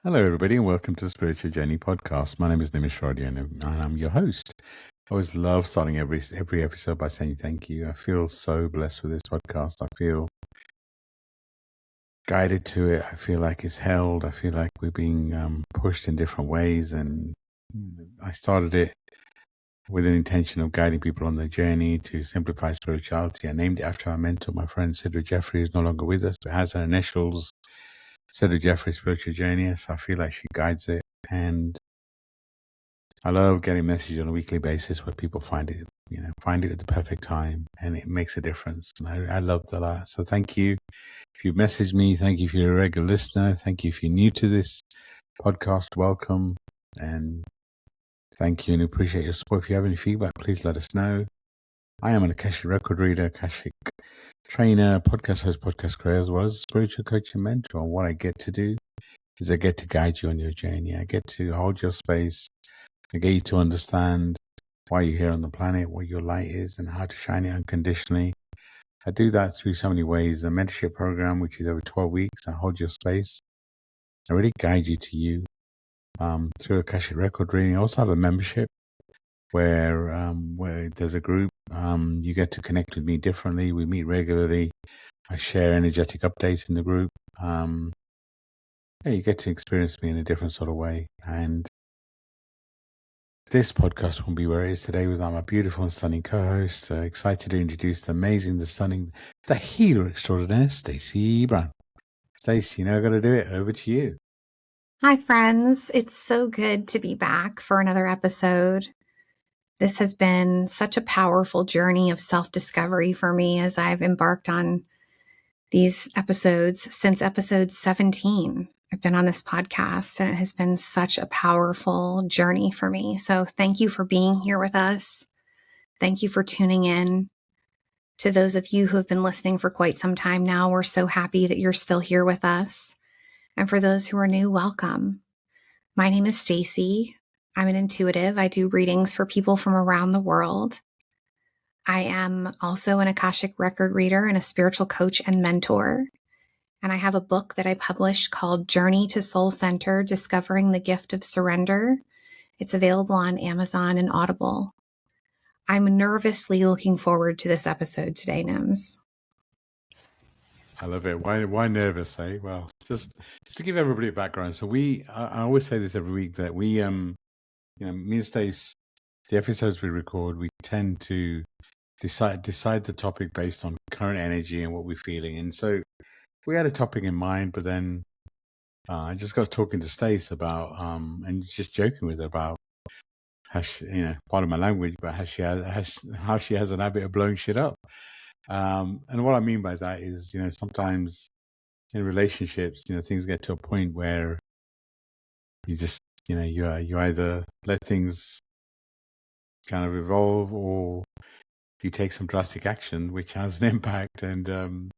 Hello, everybody, and welcome to the Spiritual Journey podcast. My name is Nimesh, Radia, and I'm your host. I always love starting every episode by saying thank you. I feel so blessed with this podcast. I feel guided to it. I feel like it's held. I feel like we're being pushed in different ways. And I started it with an intention of guiding people on their journey to simplify spirituality. I named it after my mentor, my friend Sidra Jeffrey, who's no longer with us, but has her initials, Sidra Jeffrey Spiritual Journey. So I feel like she guides it. And I love getting messages on a weekly basis where people find it at the perfect time, and it makes a difference. And I love that. So thank you. If you've messaged me, thank you if you're a regular listener. Thank you if you're new to this podcast. Welcome. And thank you and appreciate your support. If you have any feedback, please let us know. I am an Akashic record reader, Akashic trainer, podcast host, podcast creator, as well as a spiritual coach and mentor. And what I get to do is I get to guide you on your journey. I get to hold your space. I get you to understand why you're here on the planet, what your light is, and how to shine it unconditionally. I do that through so many ways. A mentorship program, which is over 12 weeks. I hold your space. I really guide you to you through Akashic record reading. I also have a membership where there's a group. You get to connect with me differently. We meet regularly. I share energetic updates in the group. You get to experience me in a different sort of way. And this podcast will be where it is today with my beautiful and stunning co-host. Excited to introduce the amazing, the stunning, the healer extraordinaire, Stacey Brown. Stacey, you know I've got to do it. Over to you. Hi, friends. It's so good to be back for another episode. This has been such a powerful journey of self-discovery for me as I've embarked on these episodes since episode 17. I've been on this podcast and it has been such a powerful journey for me. So thank you for being here with us. Thank you for tuning in. To those of you who have been listening for quite some time now, we're so happy that you're still here with us. And for those who are new, welcome. My name is Stacey. I'm an intuitive. I do readings for people from around the world. I am also an Akashic record reader and a spiritual coach and mentor. And I have a book that I published called Journey to Soul Center, Discovering the Gift of Surrender. It's available on Amazon and Audible. I'm nervously looking forward to this episode today, Nims. I love it. Why nervous, eh? Well, just to give everybody a background. So I always say this every week that we, me and Stace, the episodes we record, we tend to decide the topic based on current energy and what we're feeling. And so we had a topic in mind, but then I just got talking to Stace about, and just joking with her about how she, part of my language, but how she has an habit of blowing shit up. And what I mean by that is, sometimes in relationships, things get to a point where you just, you either let things kind of evolve or you take some drastic action, which has an impact. And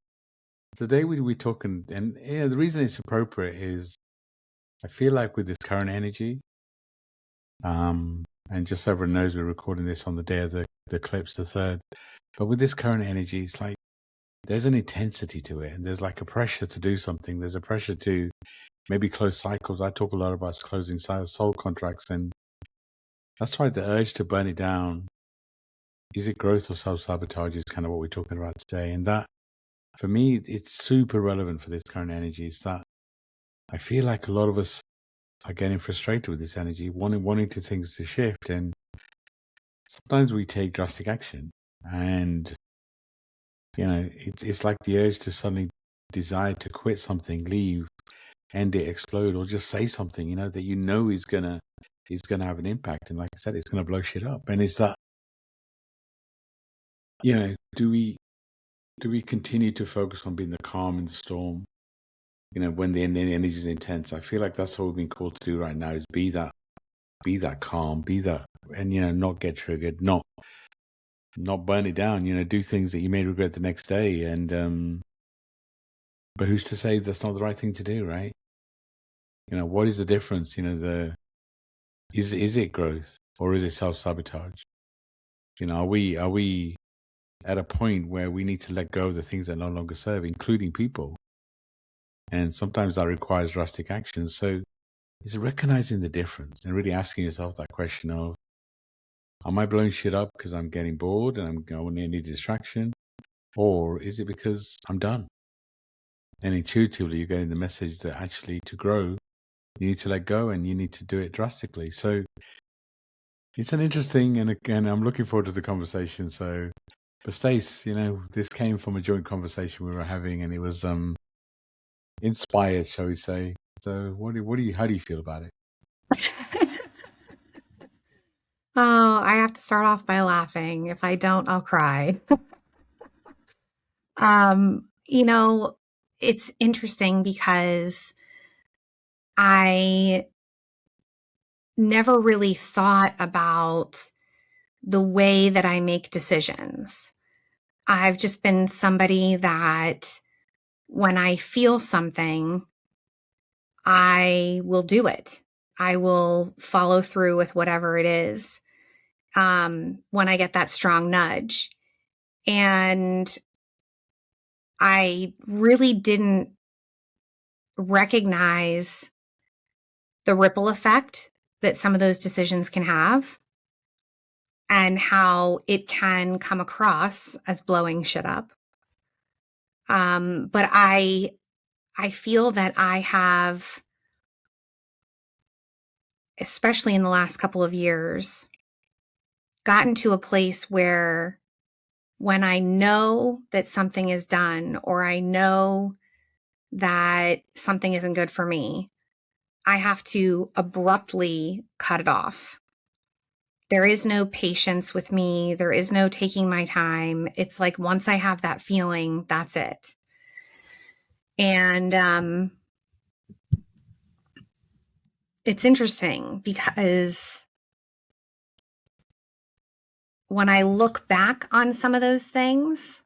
today we're talking, and the reason it's appropriate is I feel like with this current energy, and just so everyone knows, we're recording this on the day of the eclipse, the 3rd. But with this current energy, it's like there's an intensity to it, and there's like a pressure to do something. There's a pressure to maybe close cycles. I talk a lot about closing soul contracts, and that's why the urge to burn it down, is it growth or self-sabotage, is kind of what we're talking about today. And that, for me, it's super relevant for this current energy. It's that I feel like a lot of us are getting frustrated with this energy, wanting things to shift, and sometimes we take drastic action, and it's like the urge to suddenly decide to quit something, leave, end it, explode, or just say something that is gonna have an impact. And like I said, it's gonna blow shit up. And it's that, do we continue to focus on being the calm in the storm, when the energy is intense? I feel like that's what we've been called to do right now, is be that calm, be that, and not get triggered, not burn it down, do things that you may regret the next day. And but who's to say that's not the right thing to do, right? What is the difference? Is it growth or is it self-sabotage? Are we at a point where we need to let go of the things that no longer serve, including people? And sometimes that requires drastic action. So is recognizing the difference and really asking yourself that question of, am I blowing shit up because I'm getting bored and I'm going to need distraction? Or is it because I'm done? And intuitively, you're getting the message that actually to grow, you need to let go and you need to do it drastically. So it's an interesting, and again, I'm looking forward to the conversation. So, but Stace, this came from a joint conversation we were having, and it was inspired, shall we say? So, how do you feel about it? Oh, I have to start off by laughing. If I don't, I'll cry. You know, it's interesting because I never really thought about the way that I make decisions. I've just been somebody that when I feel something, I will do it. I will follow through with whatever it is when I get that strong nudge. And I really didn't recognize the ripple effect that some of those decisions can have and how it can come across as blowing shit up. But I feel that I have, especially in the last couple of years, gotten to a place where when I know that something is done or I know that something isn't good for me, I have to abruptly cut it off. There is no patience with me. There is no taking my time. It's like once I have that feeling, that's it. And it's interesting because when I look back on some of those things,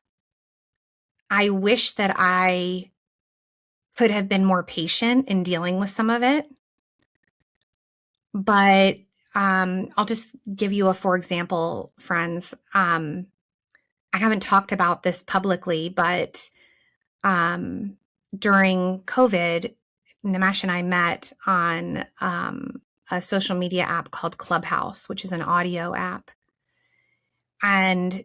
I wish that I could have been more patient in dealing with some of it. But I'll just give you for example, friends. I haven't talked about this publicly, but during COVID, Nimesh and I met on a social media app called Clubhouse, which is an audio app. And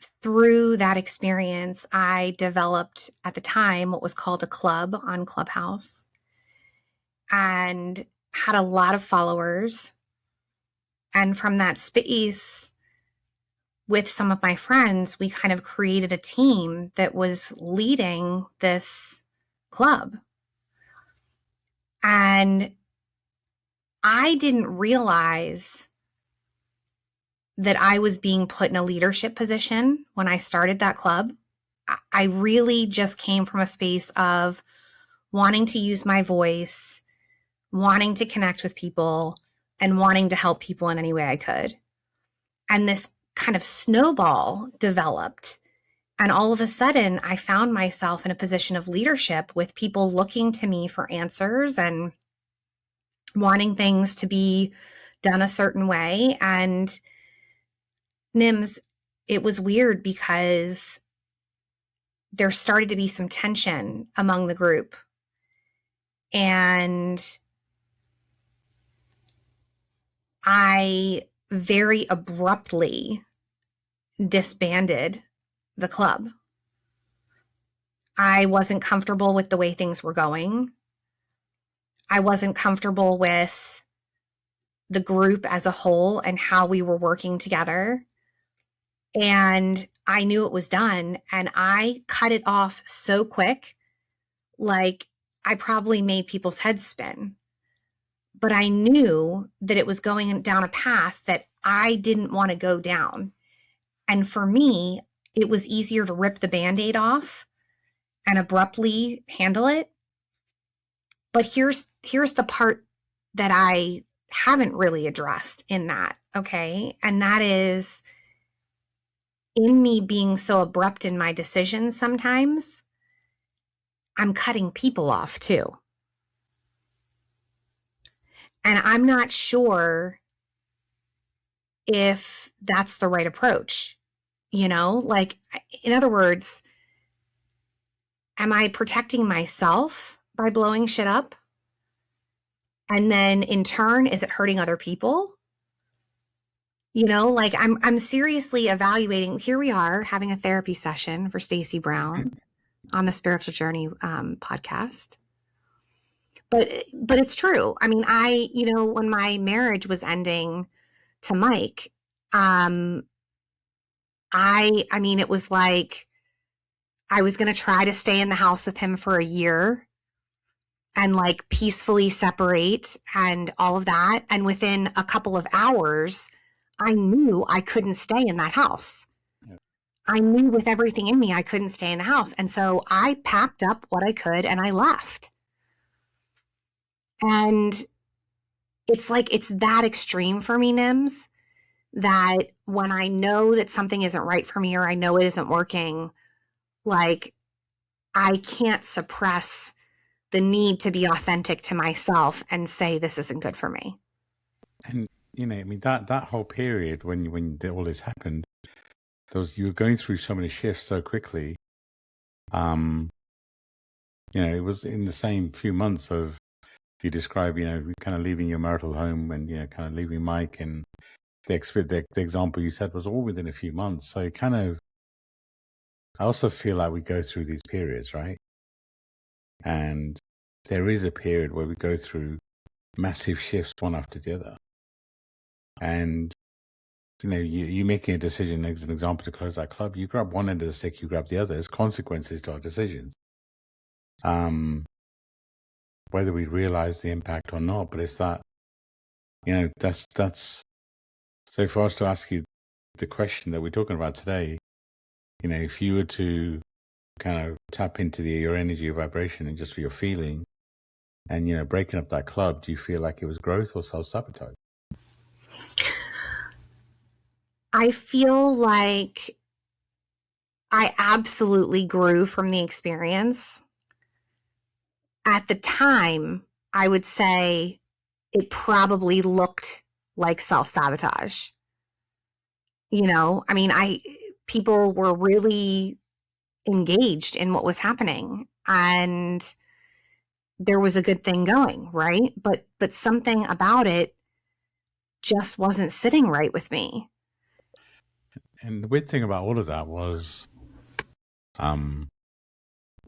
through that experience, I developed at the time what was called a club on Clubhouse and had a lot of followers. And from that space, with some of my friends, we kind of created a team that was leading this club. And I didn't realize that I was being put in a leadership position when I started that club. I really just came from a space of wanting to use my voice, wanting to connect with people, and wanting to help people in any way I could. And this kind of snowball developed. And all of a sudden, I found myself in a position of leadership with people looking to me for answers and wanting things to be done a certain way. And Nims, it was weird because there started to be some tension among the group. And I very abruptly disbanded the club. I wasn't comfortable with the way things were going. I wasn't comfortable with the group as a whole and how we were working together. And I knew it was done. And I cut it off so quick, like I probably made people's heads spin. But I knew that it was going down a path that I didn't want to go down. And for me, it was easier to rip the Band-Aid off and abruptly handle it. But here's the part that I haven't really addressed in that, okay? And that is in me being so abrupt in my decisions sometimes, I'm cutting people off too. And I'm not sure if that's the right approach, like, in other words, am I protecting myself by blowing shit up? And then in turn, is it hurting other people? Like I'm seriously evaluating. Here we are having a therapy session for Stacey Brown on the Spiritual Journey podcast. But it's true. I mean, when my marriage was ending to Mike, it was like I was going to try to stay in the house with him for a year and like peacefully separate and all of that. And within a couple of hours, I knew I couldn't stay in that house. Yeah. I knew with everything in me, I couldn't stay in the house. And so I packed up what I could and I left. And it's like, it's that extreme for me, Nims, that when I know that something isn't right for me or I know it isn't working, like I can't suppress the need to be authentic to myself and say, this isn't good for me. And, that whole period when all this happened, you were going through so many shifts so quickly. It was in the same few months of, you describe, kind of leaving your marital home and, kind of leaving Mike, and the example you said was all within a few months. So I also feel like we go through these periods, right? And there is a period where we go through massive shifts one after the other. And, you're making a decision, as an example, to close that club. You grab one end of the stick, you grab the other. There's consequences to our decisions. Whether we realize the impact or not, but it's that, that's, so for us to ask you the question that we're talking about today, if you were to kind of tap into your energy vibration and just for your feeling and, breaking up that club, do you feel like it was growth or self-sabotage? I feel like I absolutely grew from the experience. At the time, I would say it probably looked like self-sabotage. People were really engaged in what was happening and there was a good thing going, right? But something about it just wasn't sitting right with me. And the weird thing about all of that was, I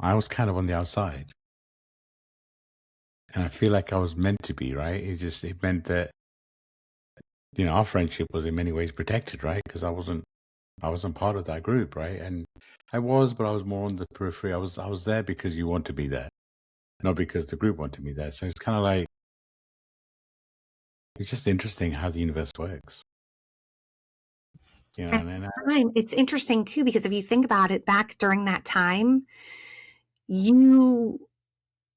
was kind of on the outside. And I feel like I was meant to be, right? It meant that, our friendship was in many ways protected, right? Because I wasn't part of that group, right? And I was, but I was more on the periphery. I was there because you want to be there, not because the group wanted me there. So it's kind of like, it's just interesting how the universe works. It's interesting too, because if you think about it, back during that time, you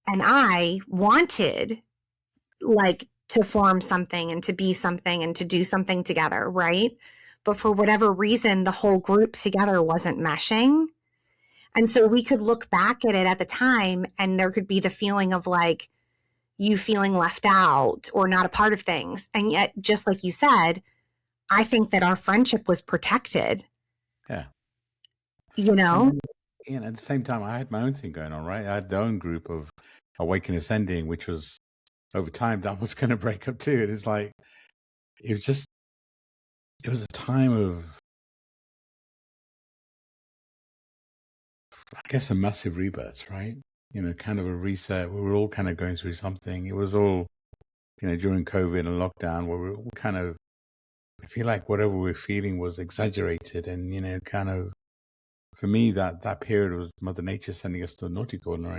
and I wanted like to form something and to be something and to do something together, right? But for whatever reason, the whole group together wasn't meshing. And so we could look back at it at the time and there could be the feeling of like you feeling left out or not a part of things. And yet, just like you said, I think that our friendship was protected. Yeah. And at the same time, I had my own thing going on, right? I had the own group of Awaken Ascending, which was, over time, that was going to break up too. And it's like, it was a time of, I guess, a massive rebirth, right? Kind of a reset. We were all kind of going through something. It was all, during COVID and lockdown, where we were all kind of, I feel like whatever we were feeling was exaggerated. And, kind of, for me, that period was Mother Nature sending us to the naughty corner.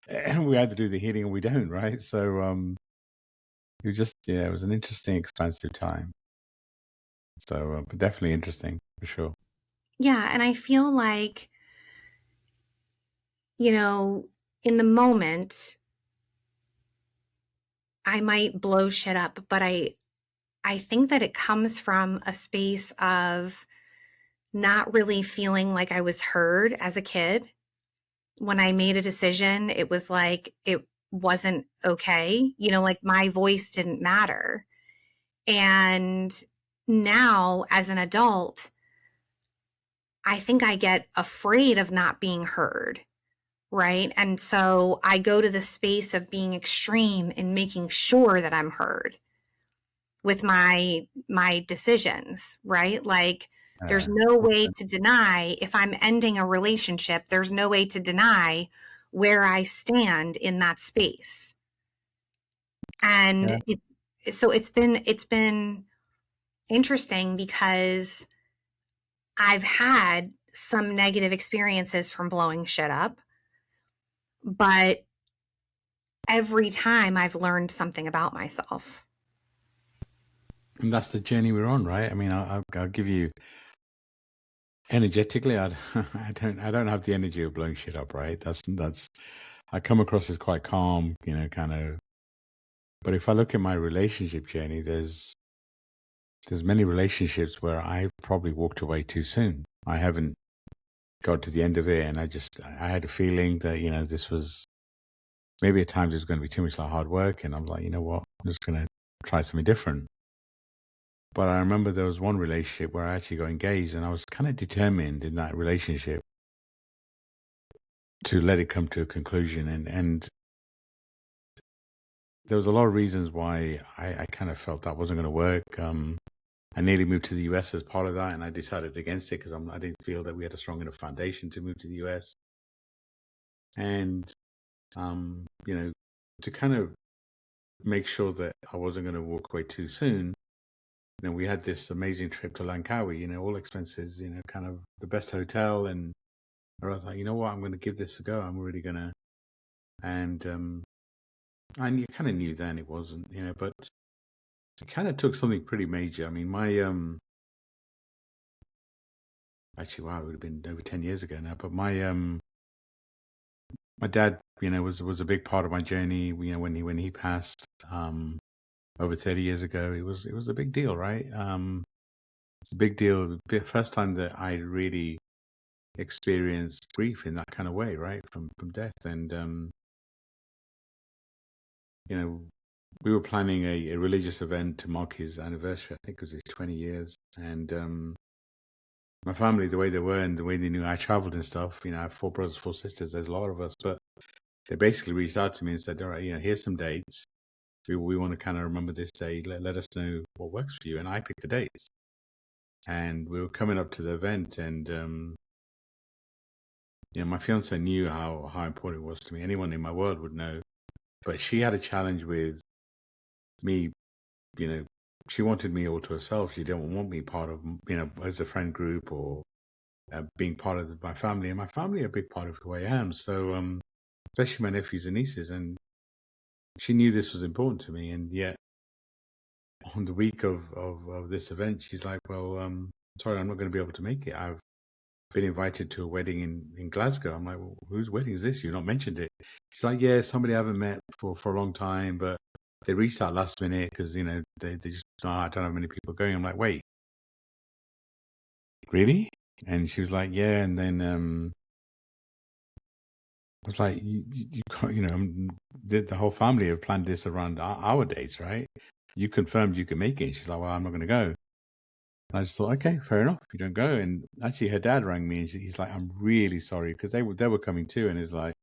And we had to do the healing and we don't, right? So it was it was an interesting, expansive time. So, but definitely interesting, for sure. Yeah. And I feel like, in the moment, I might blow shit up, but I think that it comes from a space of not really feeling like I was heard as a kid. When I made a decision, it was like it wasn't okay. Like my voice didn't matter. And now as an adult, I think I get afraid of not being heard. right? And so I go to the space of being extreme and making sure that I'm heard with my decisions, right? Like there's no way to deny if I'm ending a relationship, there's no way to deny where I stand in that space. And Yeah. it's been interesting because I've had some negative experiences from blowing shit up, but every time I've learned something about myself. And that's the journey we're on, right? I mean, I'll give you energetically. I don't have the energy of blowing shit up, right? That's I come across as quite calm, kind of. But if I look at my relationship journey, there's many relationships where I probably walked away too soon. I haven't got to the end of it, and I had a feeling that this was maybe at times it was going to be too much like hard work, and I'm like, you know what, I'm just going to try something different. But I remember there was one relationship where I actually got engaged, and I was kind of determined in that relationship to let it come to a conclusion. And there was a lot of reasons why I kind of felt that wasn't going to work. I nearly moved to the US as part of that, and I decided against it because I didn't feel that we had a strong enough foundation to move to the US. And, to kind of make sure that I wasn't going to walk away too soon, we had this amazing trip to Langkawi, all expenses, kind of the best hotel. And I was like, you know what, I'm going to give this a go. I'm really going to. And you kind of knew then it wasn't, but it kind of took something pretty major. I mean, actually, wow, it would have been over 10 years ago now, but my dad, was a big part of my journey. When he passed, over 30 years ago, it was a big deal, right? It's a big deal. The first time that I really experienced grief in that kind of way, right? From death. And, we were planning a religious event to mark his anniversary. I think it was his 20 years. And my family, the way they were and the way they knew I traveled and stuff, I have 4 brothers, 4 sisters. There's a lot of us, but they basically reached out to me and said, all right, here's some dates. We want to kind of remember this day. Let us know what works for you. And I picked the dates. And we were coming up to the event, and my fiance knew how important it was to me. Anyone in my world would know. But she had a challenge with me. She wanted me all to herself. She didn't want me part of, as a friend group or being part of my family. And my family are a big part of who I am. So, especially my nephews and nieces. And she knew this was important to me. And yet, on the week of this event, she's like, well, sorry, I'm not going to be able to make it. I've been invited to a wedding in Glasgow. I'm like, well, whose wedding is this? You've not mentioned it. She's like, yeah, somebody I haven't met for a long time, but they reached out last minute because, they just, I don't have many people going. I'm like, wait, really? And she was like, yeah. And then I was like, you can't, the whole family have planned this around our dates, right? You confirmed you can make it. She's like, well, I'm not going to go. And I just thought, okay, fair enough. You don't go. And actually, her dad rang me, and he's like, I'm really sorry, because they were coming too. And he's like,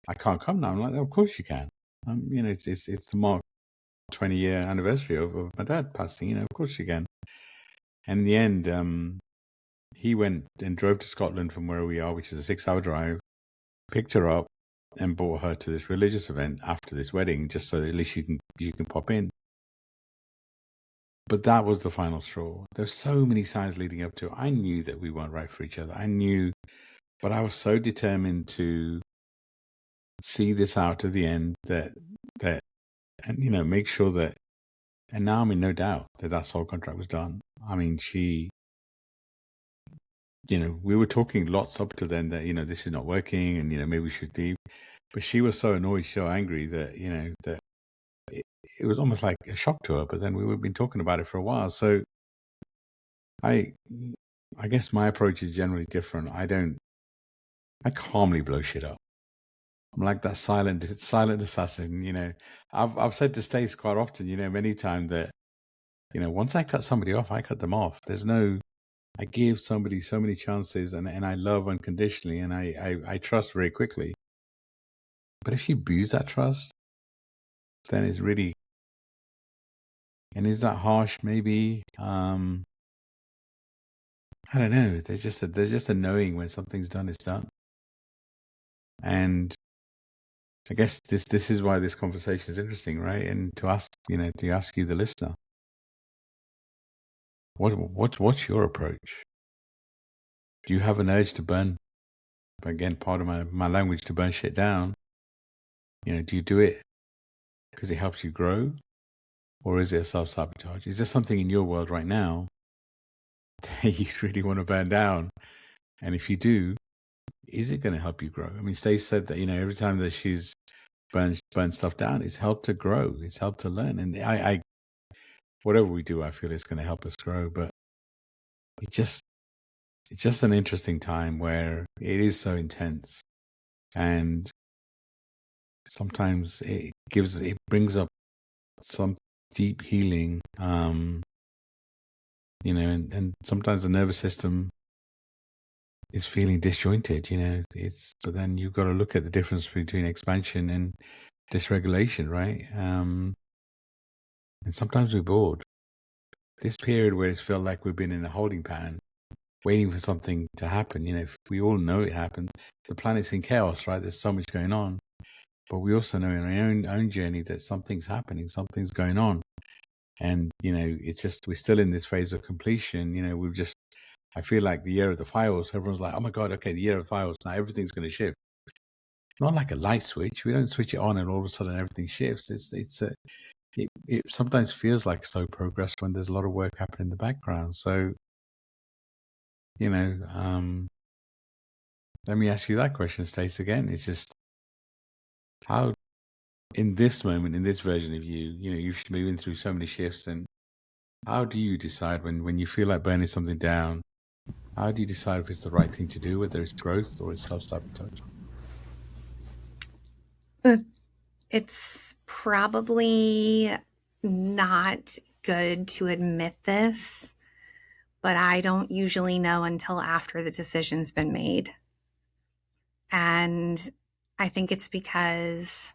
I can't come now. I'm like, of course you can. It's the March 20-year anniversary of my dad passing. Of course you can. And in the end, he went and drove to Scotland from where we are, which is a 6-hour drive, picked her up, and brought her to this religious event after this wedding, just so that at least you can pop in. But that was the final straw. There's so many signs leading up to it. I knew that we weren't right for each other. I knew, but I was so determined to see this out to the end that and make sure that. And now I'm in no doubt that soul contract was done. I mean, she, we were talking lots up to then that this is not working, and maybe we should leave. But she was so annoyed, so angry that that it was almost like a shock to her. But then we've been talking about it for a while, so I guess my approach is generally different. I calmly blow shit up. I'm like that silent assassin. I've said to Stacey quite often, many times that, once I cut somebody off, I cut them off. I give somebody so many chances, and I love unconditionally, and I trust very quickly. But if you abuse that trust, then it's really, and is that harsh? Maybe. I don't know. There's just a knowing when something's done, it's done. And I guess this is why this conversation is interesting, right? And to ask you, the listener, what's your approach? Do you have an urge to burn? Again, part of my language, to burn shit down. Do you do it because it helps you grow, or is it a self-sabotage? Is there something in your world right now that you really want to burn down? And if you do, is it going to help you grow? I mean, Stacey said that every time that she's burned stuff down, it's helped to grow, it's helped to learn. And I whatever we do, I feel it's going to help us grow. But it's just an interesting time where it is so intense, and sometimes it brings up some deep healing, and sometimes the nervous system is feeling disjointed, but then you've got to look at the difference between expansion and dysregulation, right? And sometimes we're bored. This period where it's felt like we've been in a holding pattern, waiting for something to happen, if we all know it happened. The planet's in chaos, right? There's so much going on. But we also know in our own journey that something's happening, something's going on. And, it's just, we're still in this phase of completion. I feel like the year of the fireworks, everyone's like, oh my God, okay, the year of fireworks, now everything's going to shift. Not like a light switch. We don't switch it on and all of a sudden everything shifts. It sometimes feels like slow progress when there's a lot of work happening in the background. So, let me ask you that question, Stacey, again. It's just, how, in this moment, in this version of you, you've been through so many shifts, and how do you decide when you feel like burning something down? How do you decide if it's the right thing to do, whether it's growth or it's self-sabotage? It's probably not good to admit this, but I don't usually know until after the decision's been made. And I think it's because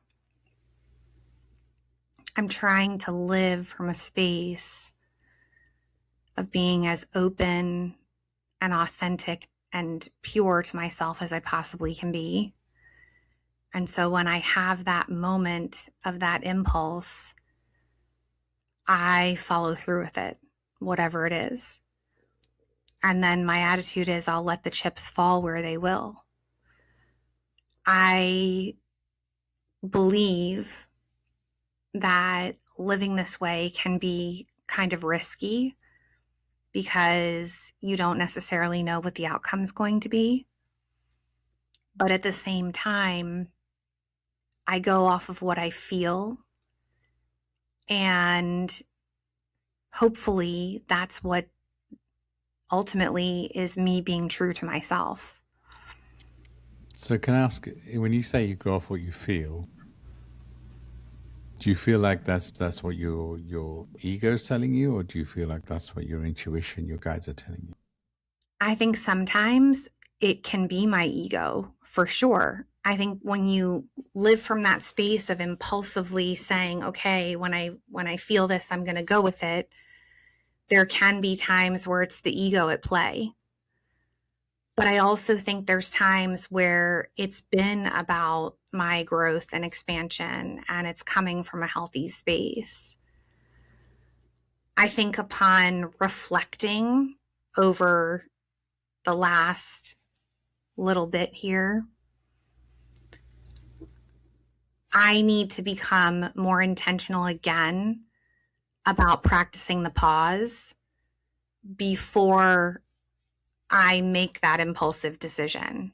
I'm trying to live from a space of being as open and authentic and pure to myself as I possibly can be. And so when I have that moment of that impulse, I follow through with it, whatever it is. And then my attitude is, I'll let the chips fall where they will. I believe that living this way can be kind of risky because you don't necessarily know what the outcome's going to be. But at the same time, I go off of what I feel, and hopefully that's what ultimately is me being true to myself. So can I ask, when you say you go off what you feel, do you feel like that's what your ego is telling you, or do you feel like that's what your intuition, your guides are telling you? I think sometimes it can be my ego, for sure. I think when you live from that space of impulsively saying, okay, when I feel this, I'm going to go with it, there can be times where it's the ego at play. But I also think there's times where it's been about my growth and expansion, and it's coming from a healthy space. I think upon reflecting over the last little bit here, I need to become more intentional again about practicing the pause before I make that impulsive decision.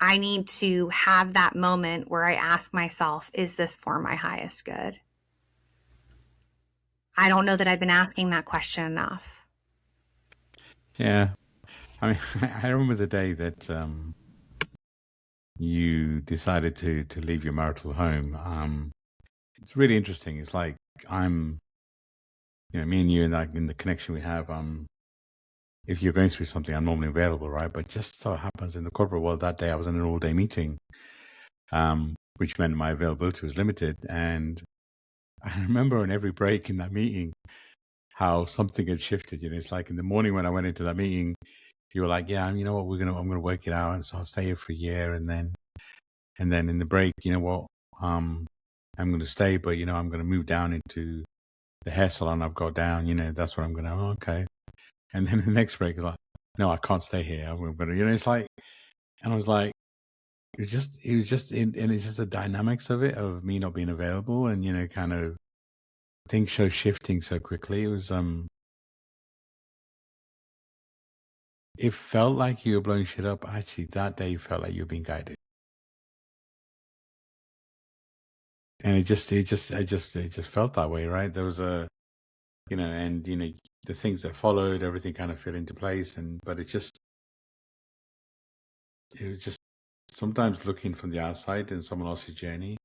I need to have that moment where I ask myself, is this for my highest good? I don't know that I've been asking that question enough. Yeah. I mean, I remember the day that you decided to leave your marital home. It's really interesting. It's like me and you, in the connection we have, if you're going through something, I'm normally available, right? But just so happens in the corporate world that day, I was in an all-day meeting. which meant my availability was limited. And I remember on every break in that meeting how something had shifted. It's like in the morning when I went into that meeting, you were like, "Yeah, you know what, I'm gonna work it out, and so I'll stay here for a year, and then in the break, you know what, I'm gonna stay, but I'm gonna move down into the hair salon I've got down. That's what I'm gonna. Oh, okay." And then the next break is like, "No, I can't stay here. I'm gonna." It's like, and I was like, it was just, and it's just the dynamics of it, of me not being available, and kind of things so shifting so quickly. It was it felt like you were blowing shit up. Actually, that day felt like you were being guided, and it just felt that way, right? There was a, and the things that followed, everything kind of fit into place, but it was just sometimes looking from the outside in someone else's journey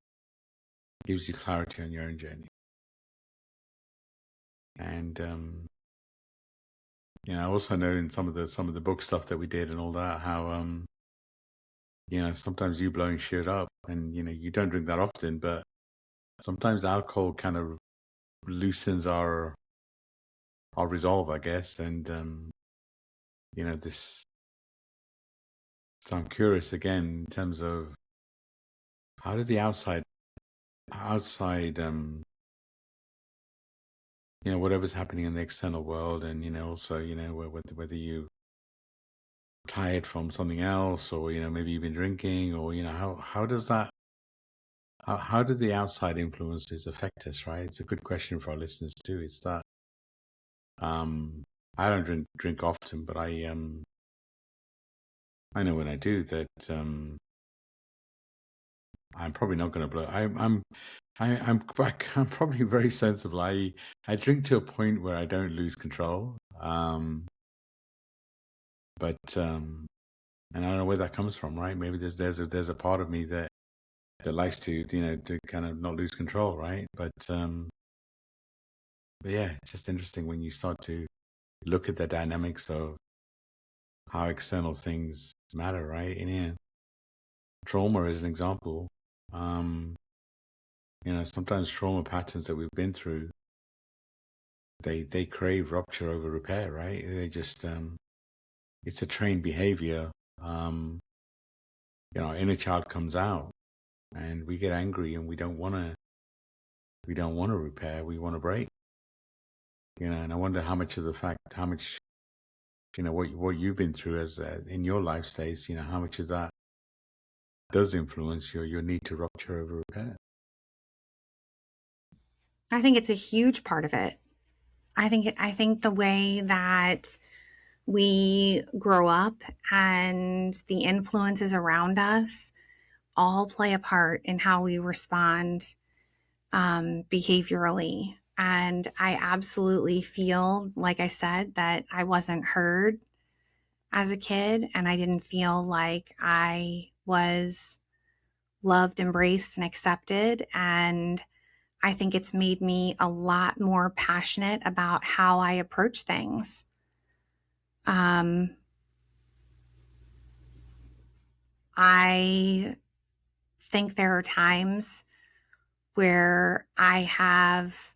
gives you clarity on your own journey, and I also know in some of the book stuff that we did and all that, how sometimes you blowing shit up, and you don't drink that often, but sometimes alcohol kind of loosens our resolve, I guess. And this, so I'm curious again in terms of how did the outside whatever's happening in the external world, and also whether you tired from something else, or maybe you've been drinking, or how does that, how do the outside influences affect us, right? It's a good question for our listeners too. It's that I don't drink often, but I know when I do that I'm probably not going to blow. I'm probably very sensible. I drink to a point where I don't lose control. But and I don't know where that comes from, right? Maybe there's a part of me that likes to to kind of not lose control, right? But yeah, it's just interesting when you start to look at the dynamics of how external things matter, right? And trauma is an example. Sometimes trauma patterns that we've been through, they crave rupture over repair, right? They just it's a trained behavior. Our inner child comes out, and we get angry, and we don't want to repair. We want to break. And I wonder how much what you've been through as in your life, Stacey, how much of that does influence your need to rupture over repair. I think it's a huge part of it. I think the way that we grow up and the influences around us all play a part in how we respond behaviorally. And I absolutely feel, like I said, that I wasn't heard as a kid, and I didn't feel like I was loved, embraced, and accepted. And I think it's made me a lot more passionate about how I approach things. I think there are times where I have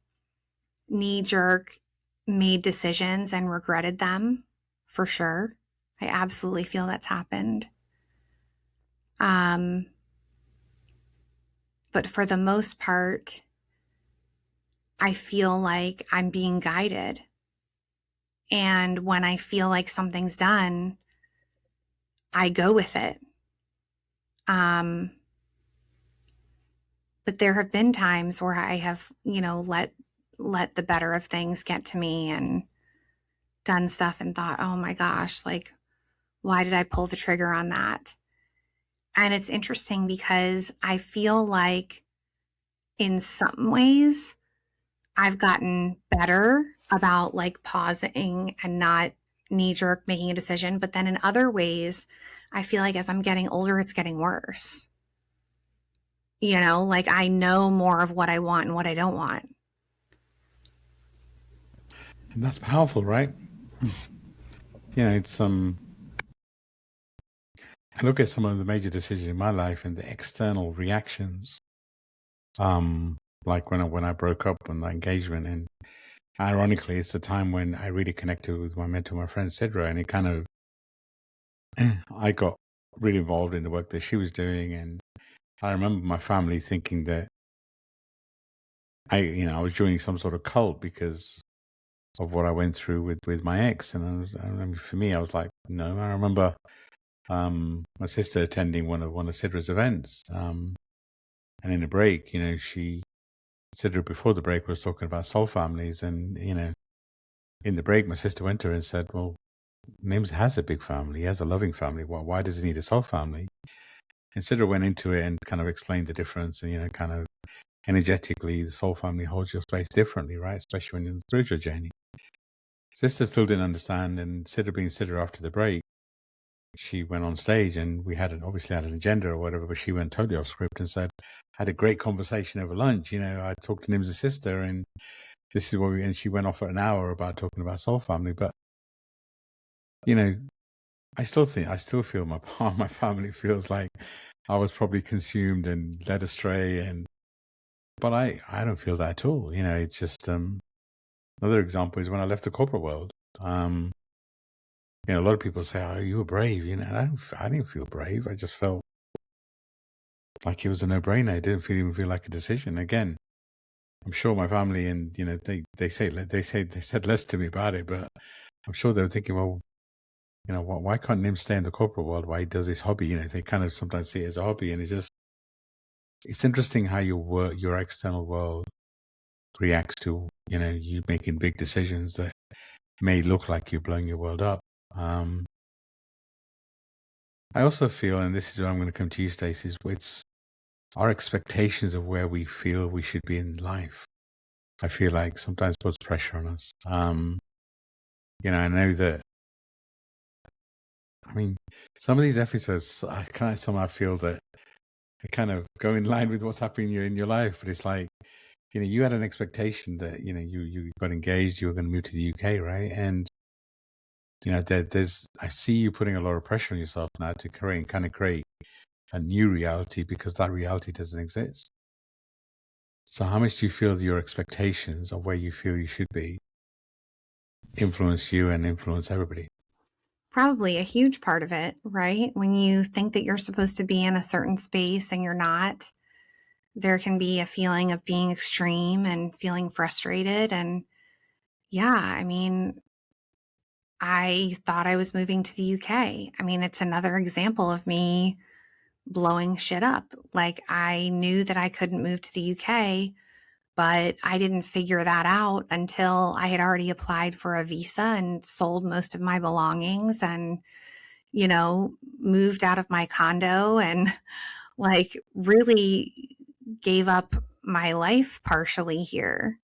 knee-jerk made decisions and regretted them, for sure. I absolutely feel that's happened. But for the most part, I feel like I'm being guided. And when I feel like something's done, I go with it. But there have been times where I have, let the better of things get to me and done stuff and thought, oh my gosh, like, why did I pull the trigger on that? And it's interesting because I feel like in some ways I've gotten better about like pausing and not knee jerk making a decision. But then in other ways, I feel like as I'm getting older, it's getting worse. Like I know more of what I want and what I don't want. And that's powerful, right? It's I look at some of the major decisions in my life and the external reactions. Like when I broke up on that engagement, and ironically, it's the time when I really connected with my mentor, my friend Sidra, and it kind of I got really involved in the work that she was doing, and I remember my family thinking that I was joining some sort of cult because of what I went through with my ex, and I remember for me, I was like, no. I remember my sister attending one of Sidra's events, and in a break, Sidra before the break was talking about soul families, and in the break, my sister went to her and said, "Well, Nims has a big family. He has a loving family. Why does he need a soul family?" And Sidra went into it and kind of explained the difference, and kind of energetically, the soul family holds your space differently, right? Especially when you're in the spiritual journey. Sister still didn't understand, and Sidra being Sidra after the break, she went on stage, and we obviously had an agenda or whatever, but she went totally off script and said, "Had a great conversation over lunch. I talked to Nim's sister, and this is what and she went off for an hour about talking about soul family." But I still feel my part of my family feels like I was probably consumed and led astray, but I don't feel that at all. It's just another example is when I left the corporate world. A lot of people say, "Oh, you were brave," and I didn't feel brave. I just felt like it was a no-brainer. It didn't even feel like a decision. Again, I'm sure my family and they said less to me about it, but I'm sure they were thinking, well, why can't Nim stay in the corporate world? Why he does this hobby? They kind of sometimes see it as a hobby, and it's interesting how your external world reacts to you making big decisions that may look like you're blowing your world up. I also feel, and this is where I'm going to come to you, Stacey, is it's our expectations of where we feel we should be in life. I feel like sometimes puts pressure on us. I know that. I mean, some of these episodes, I kind of somehow feel that they kind of go in line with what's happening in your life. But it's like, you had an expectation that you got engaged, you were going to move to the UK, right? And I see you putting a lot of pressure on yourself now to create a new reality because that reality doesn't exist. So how much do you feel your expectations of where you feel you should be influence you and influence everybody? Probably a huge part of it, right? When you think that you're supposed to be in a certain space and you're not, there can be a feeling of being extreme and feeling frustrated. And yeah, I mean, I thought I was moving to the UK. I mean, it's another example of me blowing shit up. Like, I knew that I couldn't move to the UK, but I didn't figure that out until I had already applied for a visa and sold most of my belongings and, moved out of my condo and like really gave up my life partially here.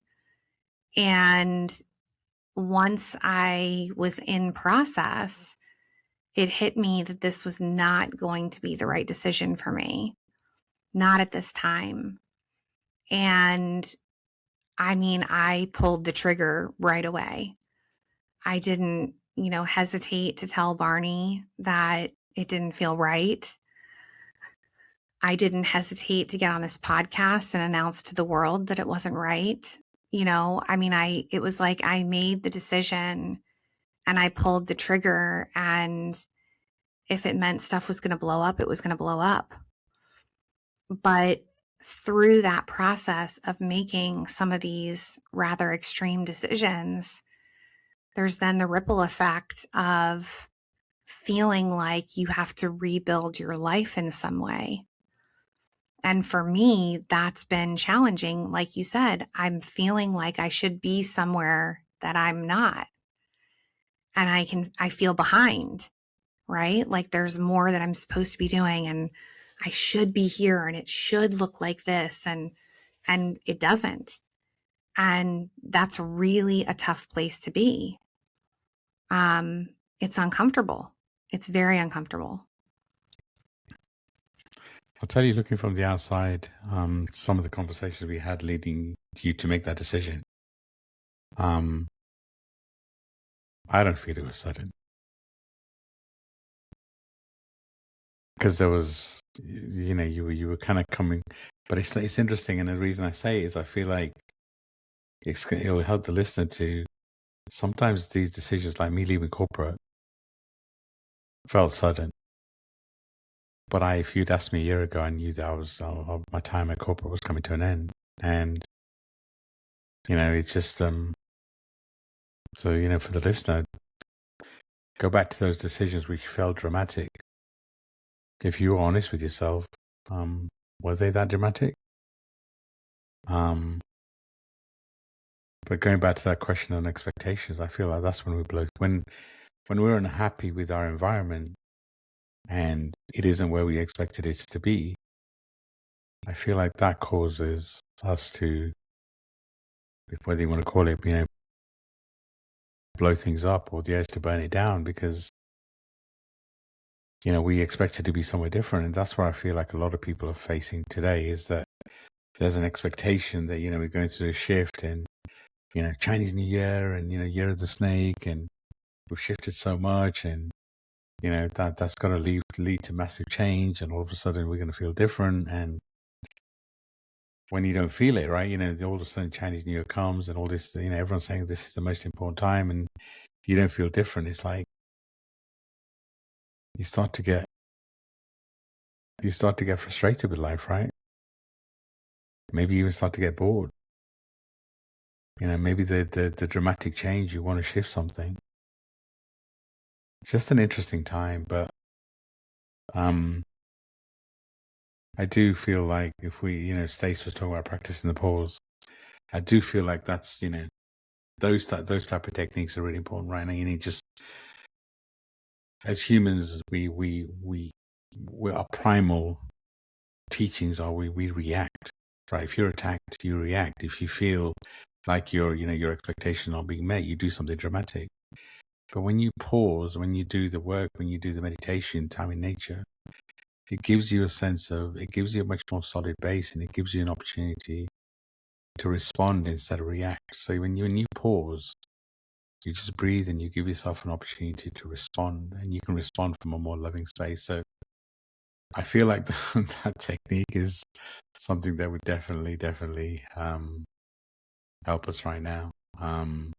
And once I was in process, it hit me that this was not going to be the right decision for me, not at this time. And I mean, I pulled the trigger right away. I didn't, hesitate to tell Barney that it didn't feel right. I didn't hesitate to get on this podcast and announce to the world that it wasn't right. I mean, it was like I made the decision and I pulled the trigger, and if it meant stuff was going to blow up, it was going to blow up. But through that process of making some of these rather extreme decisions, there's then the ripple effect of feeling like you have to rebuild your life in some way. And for me, that's been challenging. Like you said, I'm feeling like I should be somewhere that I'm not. And I feel behind, right? Like there's more that I'm supposed to be doing, and I should be here, and it should look like this. And it doesn't. And that's really a tough place to be. It's uncomfortable. It's very uncomfortable. I'll tell you, looking from the outside, some of the conversations we had leading you to make that decision. I don't feel it was sudden. because there was, you were kind of coming, but it's interesting, and the reason I say it is I feel like it'll help the listener to sometimes these decisions, like me leaving corporate, felt sudden. But if you'd asked me a year ago, I knew that my time at corporate was coming to an end, and it's just so for the listener, go back to those decisions which felt dramatic. If you were honest with yourself, were they that dramatic? But going back to that question on expectations, I feel like that's when we blow. When we're unhappy with our environment and it isn't where we expected it to be, I feel like that causes us to, whether you want to call it, blow things up or the urge to burn it down, because we expect it to be somewhere different. And that's where I feel like a lot of people are facing today, is that there's an expectation that we're going through a shift, and Chinese New Year, and Year of the Snake, and we've shifted so much, and that's going to lead to massive change, and all of a sudden we're going to feel different. And when you don't feel it, right, all of a sudden Chinese New Year comes, and all this, everyone's saying this is the most important time, and you don't feel different. It's like you start to get frustrated with life, right? Maybe you even start to get bored. Maybe the dramatic change, you want to shift something. It's just an interesting time, but I do feel like if we, Stacey was talking about practicing the pause, I do feel like that's, those type of techniques are really important right now. Just as humans, our primal teachings are we react, right? If you're attacked, you react. If you feel like your expectations are being met, you do something dramatic. But when you pause, when you do the work, when you do the meditation, time in nature, it gives you a much more solid base, and it gives you an opportunity to respond instead of react. So when you pause, you just breathe and you give yourself an opportunity to respond, and you can respond from a more loving space. So I feel like that technique is something that would definitely help us right now. And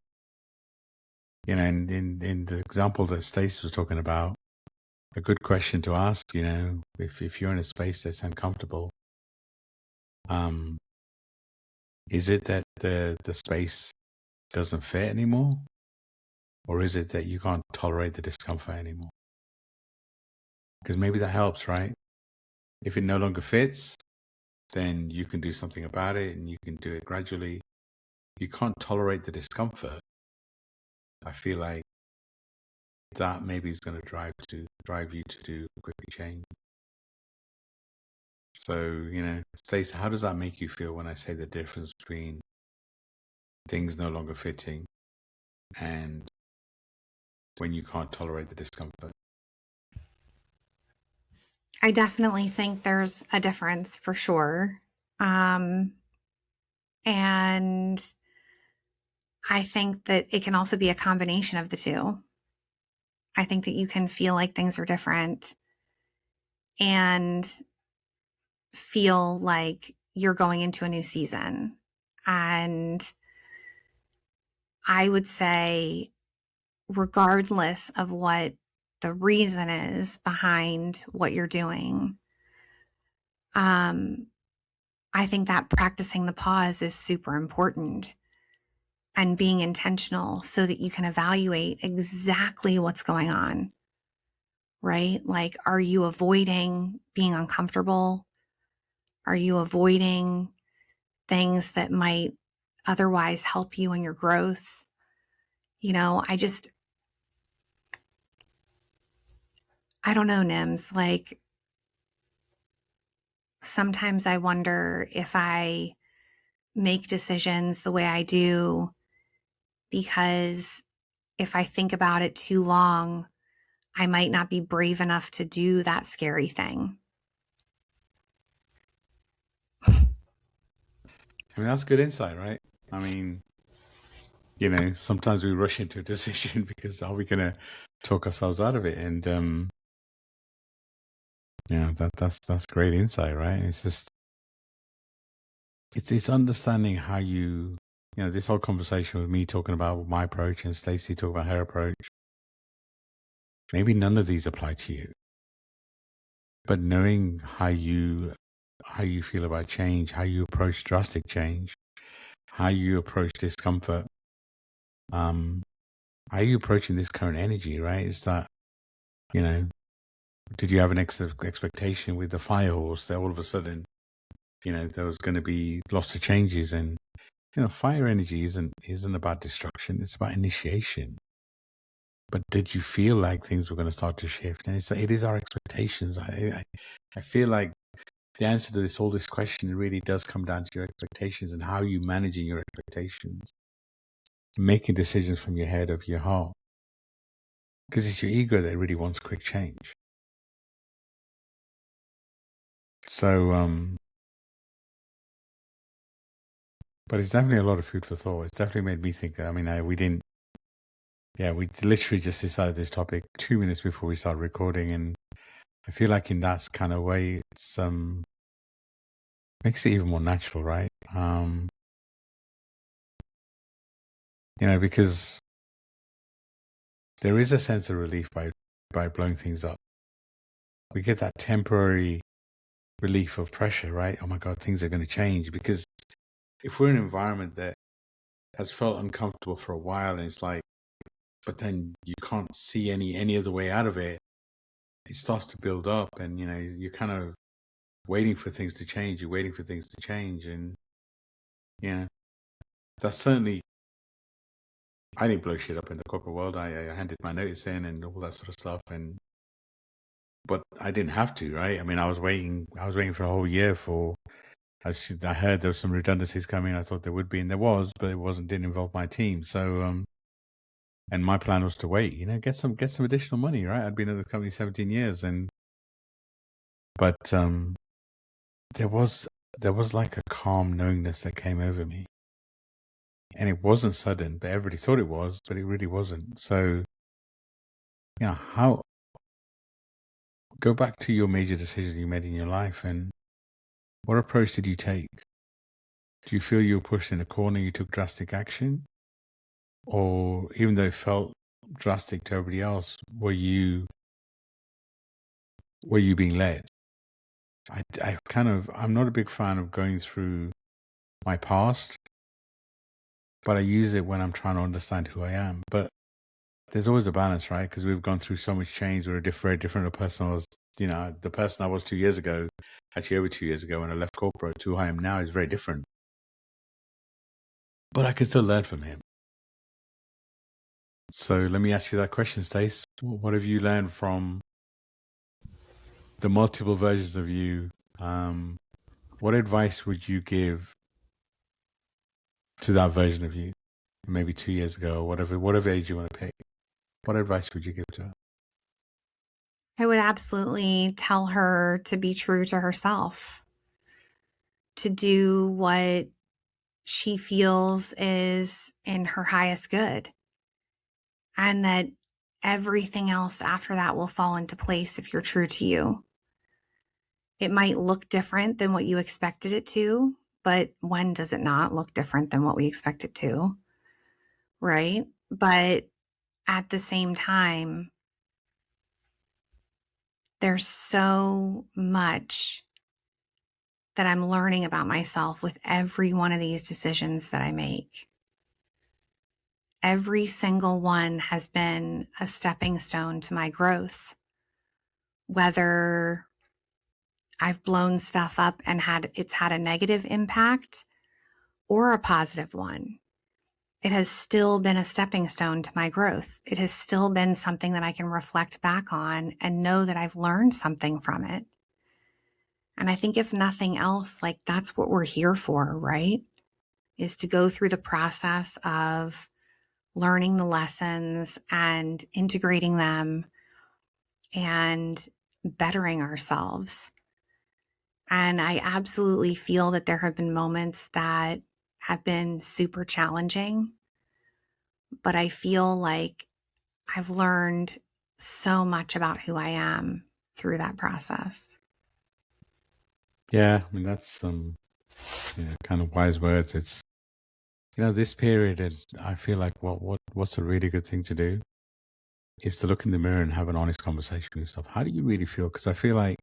in the example that Stacey was talking about, a good question to ask, if you're in a space that's uncomfortable, is it that the space doesn't fit anymore? Or is it that you can't tolerate the discomfort anymore? Because maybe that helps, right? If it no longer fits, then you can do something about it, and you can do it gradually. You can't tolerate the discomfort. I feel like that maybe is going to drive you to do quickly change. So, Stacey, how does that make you feel when I say the difference between things no longer fitting and when you can't tolerate the discomfort? I definitely think there's a difference for sure. And I think that it can also be a combination of the two. I think that you can feel like things are different and feel like you're going into a new season. And I would say, regardless of what the reason is behind what you're doing, I think that practicing the pause is super important, and being intentional so that you can evaluate exactly what's going on, right? Like, are you avoiding being uncomfortable? Are you avoiding things that might otherwise help you in your growth? I don't know, Nims. Like, sometimes I wonder if I make decisions the way I do because if I think about it too long, I might not be brave enough to do that scary thing. I mean, that's good insight, right? I mean, sometimes we rush into a decision because are we going to talk ourselves out of it? And Yeah, that's great insight, right? It's just it's understanding how this whole conversation with me talking about my approach and Stacey talking about her approach. Maybe none of these apply to you, but knowing how you feel about change, how you approach drastic change, how you approach discomfort, how are you approaching this current energy, right? Is that, did you have an expectation with the fire horse that all of a sudden, there was going to be lots of changes? And, fire energy isn't about destruction. It's about initiation. But did you feel like things were going to start to shift? And it is our expectations. I feel like the answer to all this question really does come down to your expectations and how you managing your expectations, making decisions from your head of your heart. Because it's your ego that really wants quick change. So, but it's definitely a lot of food for thought. It's definitely made me think. I mean, we literally just decided this topic 2 minutes before we started recording. And I feel like in that kind of way, it's, makes it even more natural, right? Because there is a sense of relief by blowing things up. We get that temporary relief of pressure, right? Oh my God, things are going to change. Because if we're in an environment that has felt uncomfortable for a while, and it's like, but then you can't see any other way out of it, it starts to build up, and you're kind of waiting for things to change. You're waiting for things to change, and that's certainly. I didn't blow shit up in the corporate world. I handed my notice in and all that sort of stuff, but I didn't have to, right? I mean, I was waiting for a whole year for. I heard there were some redundancies coming. I thought there would be, and there was, but didn't involve my team. So, and my plan was to wait, get some additional money, right? I'd been at the company 17 years, but there was like a calm knowingness that came over me, and it wasn't sudden, but everybody thought it was, but it really wasn't. So, go back to your major decisions you made in your life, and what approach did you take? Do you feel you were pushed in a corner, you took drastic action? Or even though it felt drastic to everybody else, were you being led? I'm not a big fan of going through my past, but I use it when I'm trying to understand who I am. But there's always a balance, right? Because we've gone through so much change. We're very different person I was, the person I was 2 years ago, actually over 2 years ago when I left corporate, to who I am now is very different. But I can still learn from him. So let me ask you that question, Stace. What have you learned from the multiple versions of you? What advice would you give to that version of you, maybe 2 years ago, or whatever age you want to pick? What advice would you give to her? I would absolutely tell her to be true to herself, to do what she feels is in her highest good, and that everything else after that will fall into place if you're true to you. It might look different than what you expected it to, but when does it not look different than what we expect it to? Right? But at the same time, there's so much that I'm learning about myself with every one of these decisions that I make. Every single one has been a stepping stone to my growth. Whether I've blown stuff up and it's had a negative impact or a positive one, it has still been a stepping stone to my growth. It has still been something that I can reflect back on and know that I've learned something from it. And I think if nothing else, like that's what we're here for, right? Is to go through the process of learning the lessons and integrating them and bettering ourselves. And I absolutely feel that there have been moments that have been super challenging, but I feel like I've learned so much about who I am through that process. Yeah, I mean that's kind of wise words. It's this period, and I feel like what's a really good thing to do is to look in the mirror and have an honest conversation with yourself. How do you really feel? Because I feel like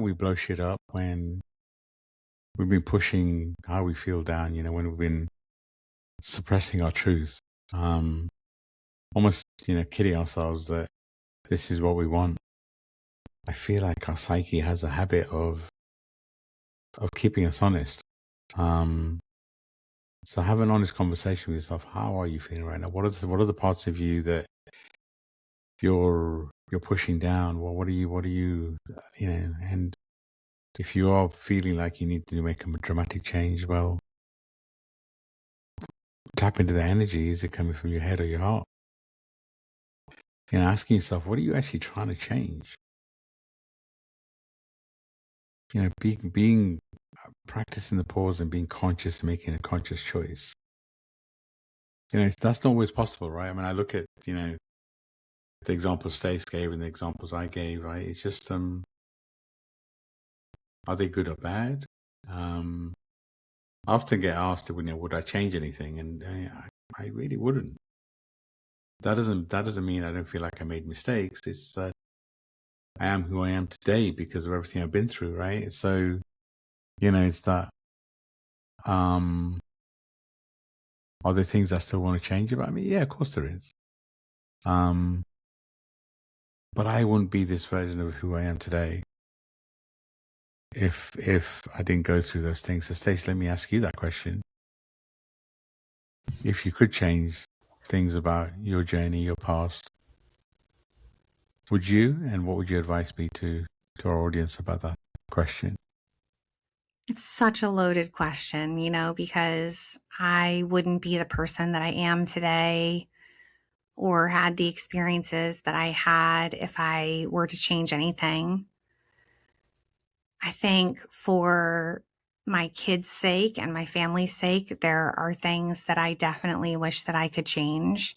we blow shit up when we've been pushing how we feel down. When we've been suppressing our truth, almost kidding ourselves that this is what we want. I feel like our psyche has a habit of keeping us honest. So have an honest conversation with yourself. How are you feeling right now? What are the parts of you that you're pushing down? Well, what are you and if you are feeling like you need to make a dramatic change, well, tap into the energy. Is it coming from your head or your heart? Asking yourself, what are you actually trying to change? Being practicing the pause and being conscious and making a conscious choice. That's not always possible, right? I mean, I look at the examples Stacey gave and the examples I gave, right? It's just are they good or bad? I often get asked, would I change anything? And I really wouldn't. That doesn't mean I don't feel like I made mistakes. It's that I am who I am today because of everything I've been through, right? So, it's that. Are there things I still want to change about me? Yeah, of course there is. But I wouldn't be this version of who I am today if I didn't go through those things. So, Stacey, let me ask you that question. If you could change things about your journey, your past, would you? And what would your advice be to our audience about that question? It's such a loaded question, because I wouldn't be the person that I am today or had the experiences that I had if I were to change anything. I think for my kids' sake and my family's sake, there are things that I definitely wish that I could change.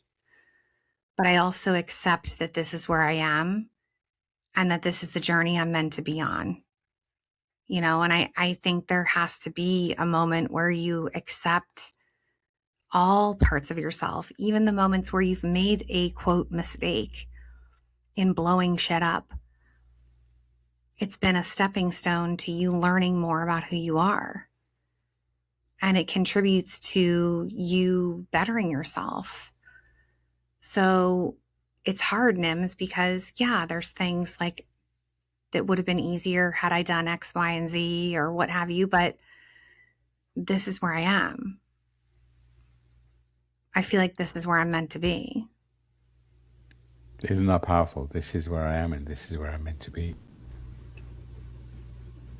But I also accept that this is where I am and that this is the journey I'm meant to be on. And I think there has to be a moment where you accept all parts of yourself, even the moments where you've made a quote mistake in blowing shit up. It's been a stepping stone to you learning more about who you are. And it contributes to you bettering yourself. So it's hard, Nims, because there's things like that would have been easier had I done X, Y, and Z or what have you, but this is where I am. I feel like this is where I'm meant to be. Isn't that powerful? This is where I am and this is where I'm meant to be.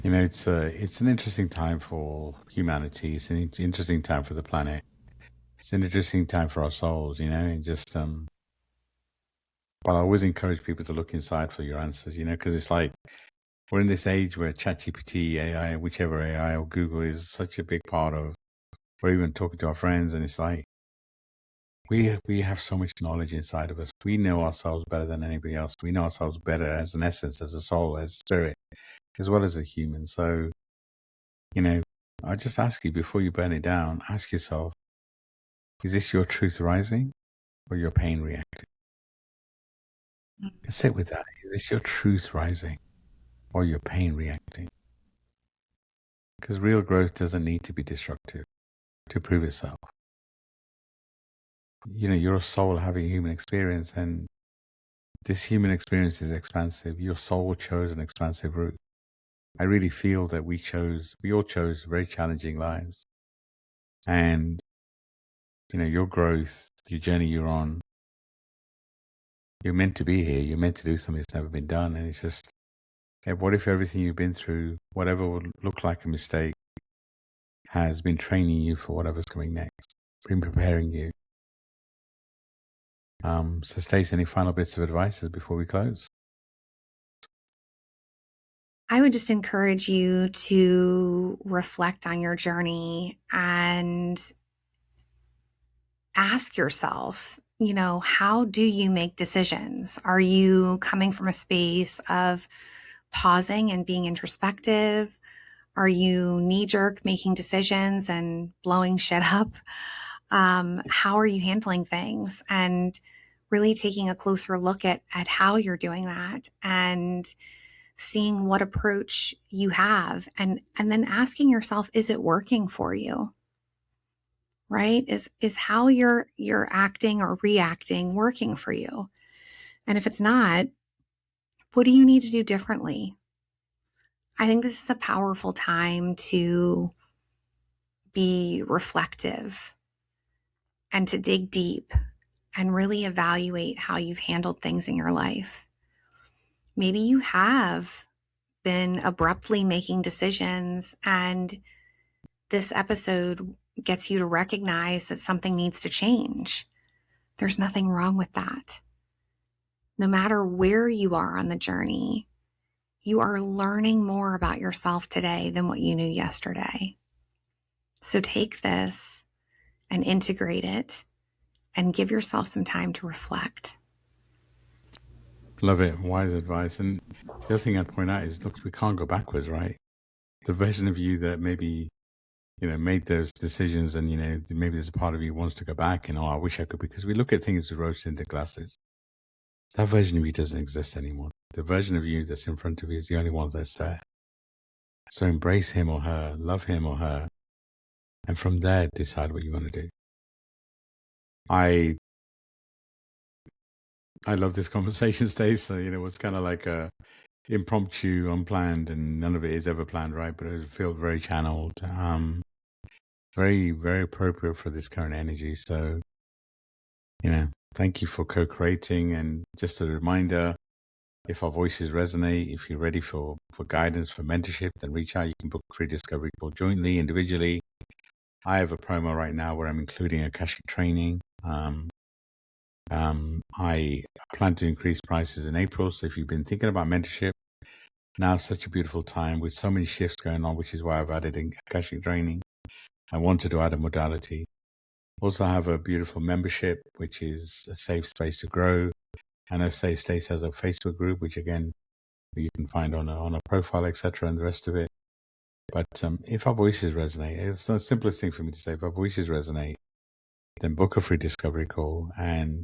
It's an interesting time for humanity. It's an interesting time for the planet. It's an interesting time for our souls, and just but I always encourage people to look inside for your answers, because it's like we're in this age where ChatGPT, AI, whichever AI or Google is such a big part of. We're even talking to our friends, and it's like we have so much knowledge inside of us. We know ourselves better than anybody else. We know ourselves better as an essence, as a soul, as a spirit, as well as a human. So, I just ask you before you burn it down, ask yourself, is this your truth rising or your pain reacting? Sit with that. Is this your truth rising or your pain reacting? Because real growth doesn't need to be destructive to prove itself. You're a soul having a human experience, and this human experience is expansive. Your soul chose an expansive route. I really feel that we all chose very challenging lives. And, your growth, your journey you're on, you're meant to be here. You're meant to do something that's never been done. And it's just, what if everything you've been through, whatever would look like a mistake, has been training you for whatever's coming next, been preparing you? So Stacey, any final bits of advice before we close? I would just encourage you to reflect on your journey and ask yourself, how do you make decisions? Are you coming from a space of pausing and being introspective? Are you knee-jerk making decisions and blowing shit up? How are you handling things? And really taking a closer look at how you're doing that and seeing what approach you have, and then asking yourself, is it working for you? Right? Is how you're acting or reacting working for you? And if it's not, what do you need to do differently? I think this is a powerful time to be reflective and to dig deep and really evaluate how you've handled things in your life. Maybe you have been abruptly making decisions, and this episode gets you to recognize that something needs to change. There's nothing wrong with that. No matter where you are on the journey, you are learning more about yourself today than what you knew yesterday. So take this and integrate it and give yourself some time to reflect. Love it. Wise advice. And the other thing I'd point out is, look, we can't go backwards, right? The version of you that maybe, made those decisions, and, maybe there's a part of you wants to go back and, I wish I could, because we look at things with rose-tinted glasses. That version of you doesn't exist anymore. The version of you that's in front of you is the only one that's there. So embrace him or her, love him or her, and from there, decide what you want to do. I love this conversation, Stacey. So, it's kind of like a impromptu, unplanned, and none of it is ever planned, right? But it feels very channeled, very, very appropriate for this current energy. So, thank you for co-creating. And just a reminder, if our voices resonate, if you're ready for guidance, for mentorship, then reach out. You can book a free discovery call jointly, individually. I have a promo right now where I'm including Akashic training. I plan to increase prices in April. So if you've been thinking about mentorship, now's such a beautiful time with so many shifts going on, which is why I've added in Akashic training. I wanted to add a modality. Also have a beautiful membership, which is a safe space to grow. And as Stacey has a Facebook group, which again, you can find on a profile, etc., and the rest of it. But if our voices resonate, it's the simplest thing for me to say. If our voices resonate, then book a free discovery call, and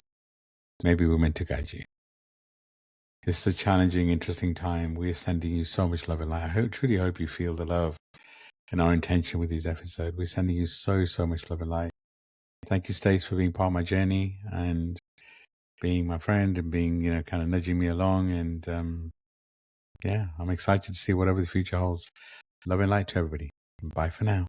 maybe we're meant to guide you. This is a challenging, interesting time. We're sending you so much love and light. I truly hope you feel the love and our intention with these episodes. We're sending you so much love and light. Thank you, Stacey, for being part of my journey and being my friend and being, kind of nudging me along. And I'm excited to see whatever the future holds. Love and light to everybody. Bye for now.